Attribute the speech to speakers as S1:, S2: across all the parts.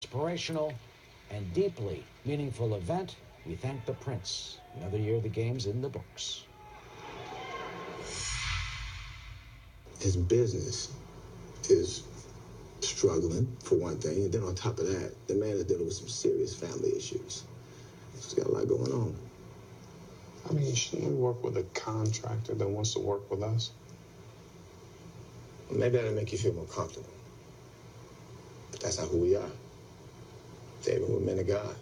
S1: inspirational, and deeply meaningful event, we thank the Prince. Another year of the games in the books.
S2: His business is struggling, for one thing, and then on top of that, the man is dealing with some serious family issues. He's got a lot going on.
S3: I mean, shouldn't we work with a contractor that wants to work with us?
S2: Maybe that'll make you feel more comfortable. But that's not who we are. David, we're men of God.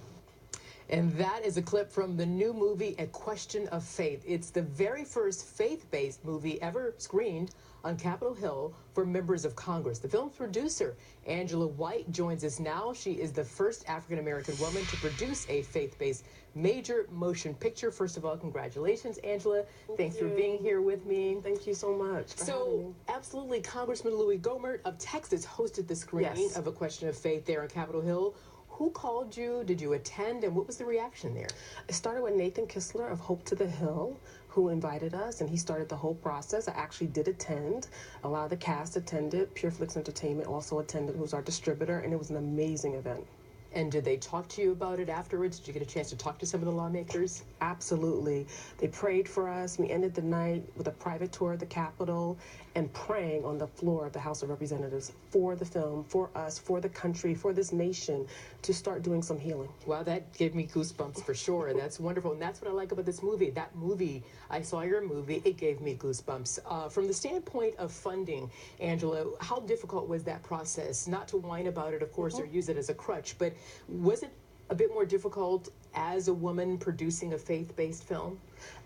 S4: And that is a clip from the new movie, A Question of Faith. It's the very first faith-based movie ever screened on Capitol Hill for members of Congress. The film's producer, Angela White, joins us now. She is the first African-American woman to produce a faith-based major motion picture. First of all, congratulations, Angela. Thanks for being here with me.
S5: Thank you so much for having me.
S4: Absolutely, Congressman Louis Gohmert of Texas hosted the screening of A Question of Faith there on Capitol Hill. Who called you? Did you attend? And what was the reaction there?
S5: It started with Nathan Kistler of Hope to the Hill, who invited us, and he started the whole process. I actually did attend. A lot of the cast attended. PureFlix Entertainment also attended, who's our distributor, and it was an amazing event.
S4: And did they talk to you about it afterwards? Did you get a chance to talk to some of the lawmakers?
S5: Absolutely. They prayed for us. We ended the night with a private tour of the Capitol and praying on the floor of the House of Representatives for the film, for us, for the country, for this nation to start doing some healing.
S4: Wow, that gave me goosebumps for sure. That's wonderful. And that's what I like about this movie. That movie, I saw your movie, it gave me goosebumps. From the standpoint of funding, Angela, how difficult was that process? Not to whine about it, of course, or use it as a crutch, but was it a bit more difficult as a woman producing a faith-based film?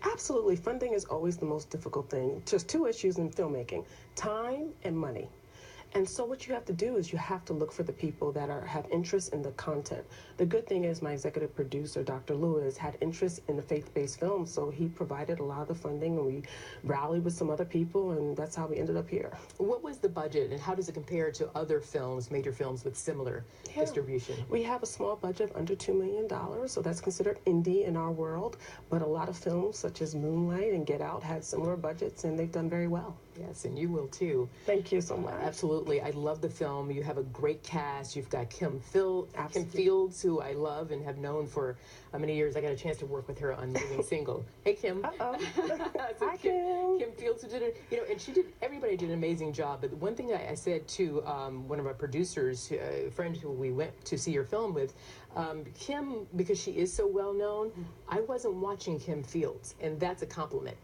S5: Absolutely. Funding is always the most difficult thing. Just two issues in filmmaking: time and money. And so what you have to do is you have to look for the people that have interest in the content. The good thing is my executive producer, Dr. Lewis, had interest in the faith-based film, so he provided a lot of the funding, and we rallied with some other people, and that's how we ended up here.
S4: What was the budget, and how does it compare to other films, major films with similar distribution?
S5: We have a small budget of under $2 million, so that's considered indie in our world, but a lot of films such as Moonlight and Get Out had similar budgets, and they've done very well.
S4: Yes, and you will too.
S5: Thank you so much.
S4: Absolutely. I love the film. You have a great cast. You've got Kim Fields, who I love and have known for many years. I got a chance to work with her on Moving Single. Hey, Kim.
S5: Uh-oh.
S4: So
S5: Hi, Kim.
S4: Kim Fields, who did everybody did an amazing job. But one thing I said to one of our producers, a friend who we went to see your film with, Kim, because she is so well known, I wasn't watching Kim Fields, and that's a compliment.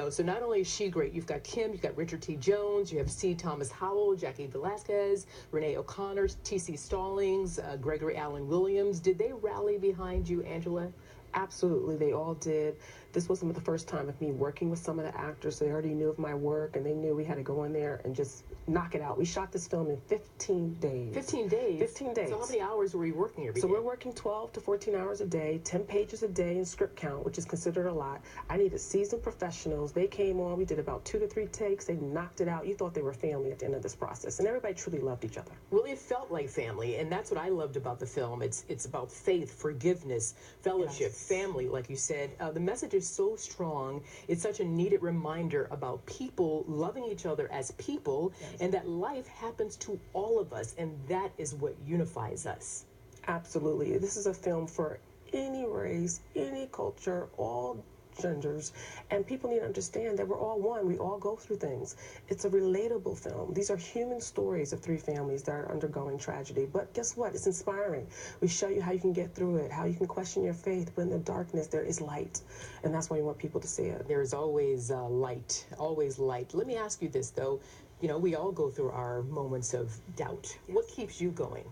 S4: So not only is she great, you've got Kim, you've got Richard T. Jones, you have C. Thomas Howell, Jackie Velasquez, Renee O'Connor, T.C. Stallings, Gregory Allen Williams. Did they rally behind you, Angela?
S5: Absolutely, they all did. This wasn't the first time of me working with some of the actors. They already knew of my work, and they knew we had to go in there and just knock it out. We shot this film in 15 days.
S4: 15 days?
S5: 15 days.
S4: So how many hours were you working every day?
S5: So we're working 12 to 14 hours a day, 10 pages a day in script count, which is considered a lot. I needed seasoned professionals. They came on. We did about 2 to 3 takes. They knocked it out. You thought they were family at the end of this process, and everybody truly loved each other.
S4: Well, it felt like family, and that's what I loved about the film. It's about faith, forgiveness, fellowship, family, like you said. The message is so strong. It's such a needed reminder about people loving each other as people, and that life happens to all of us, and that is what unifies us.
S5: Absolutely. This is a film for any race, any culture, all genders, and people need to understand that we're all one. We all go through things. It's a relatable film. These are human stories of 3 families that are undergoing tragedy, but guess what? It's inspiring. We show you how you can get through it, how you can question your faith, but in the darkness there is light, and that's why we want people to see it.
S4: There's always light, always light. Let me ask you this, though. We all go through our moments of doubt. What keeps you going?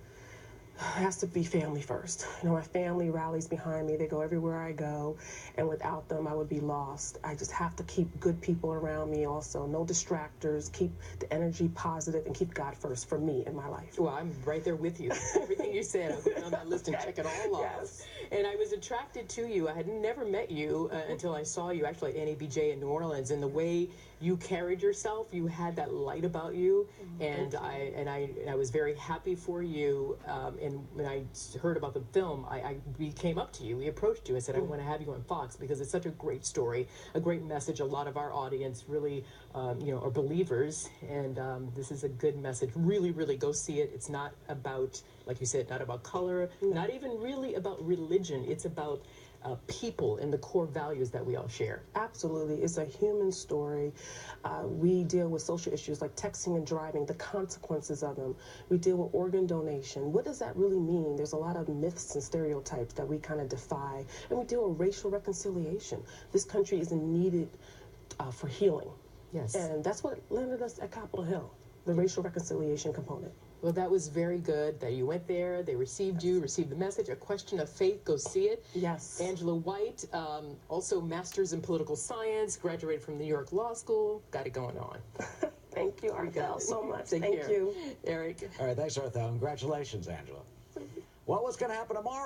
S5: It has to be family first. My family rallies behind me. They go everywhere I go, and without them, I would be lost. I just have to keep good people around me also. No distractors. Keep the energy positive and keep God first for me in my life.
S4: Well, I'm right there with you. Everything you said, I'm putting on that list and check it all off.
S5: Yes.
S4: And I was attracted to you. I had never met you until I saw you actually at NABJ in New Orleans, and the way you carried yourself, you had that light about you, and I was very happy for you. And when I heard about the film, we came up to you, we approached you and said, I want to have you on Fox because it's such a great story, a great message. A lot of our audience really, are believers, and this is a good message. Really, really go see it. It's not about like you said, not about color, not even really about religion. It's about people and the core values that we all share.
S5: Absolutely. It's a human story. We deal with social issues like texting and driving, the consequences of them. We deal with organ donation. What does that really mean? There's a lot of myths and stereotypes that we kind of defy. And we deal with racial reconciliation. This country is needed for healing.
S4: Yes.
S5: And that's what landed us at Capitol Hill, the racial reconciliation component.
S4: Well, that was very good that you went there. They received you, received the message. A Question of Faith. Go see it.
S5: Yes.
S4: Angela White, also master's in political science, graduated from New York Law School. Got it going on.
S5: Thank you, Arthel, so much.
S4: Take
S5: Thank
S4: care.
S5: you.
S4: Eric.
S1: All right, thanks, Arthel. Congratulations, Angela. Well, what's going to happen tomorrow?